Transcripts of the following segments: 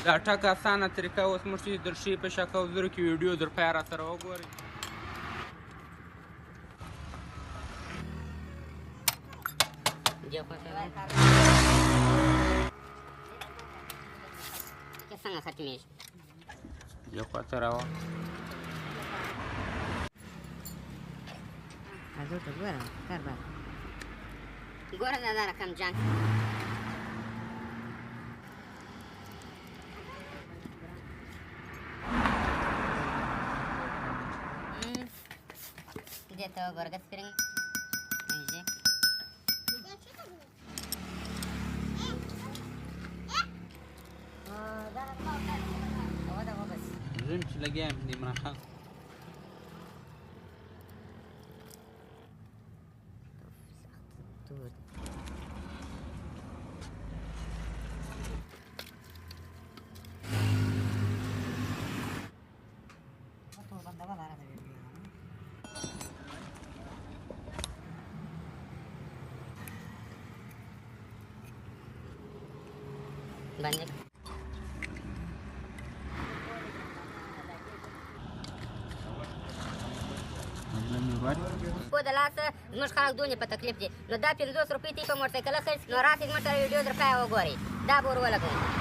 دا ټک اسانه طریقه اوس موږ چې درښي په شک او زرو کې ویډیو در پای راسره وګورئ. څنګه ختمیږي دې خواته راوه ګوره دا رقم جان دې ته ګورګه سپرینګ زم چې لګیا یم د عمران خان banyak خو د لاسه زموږ خلک دونې په تکلیف دي نو دا 50 روپۍ تی په موټرسایکل اخیست نو راسئ زموږ سره ویډیو در پای وګورئ دا به ور ولګوو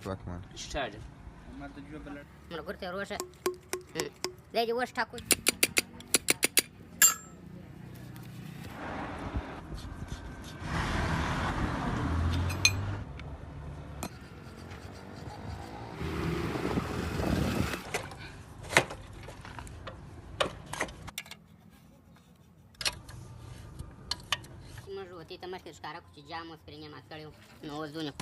Bakman. Started. Mă gurte roșă. Lege oși tacut. Mă joc, uite, mă știu, șcara cu ce geamă, spre ne-am ascăliu. Nu o zună.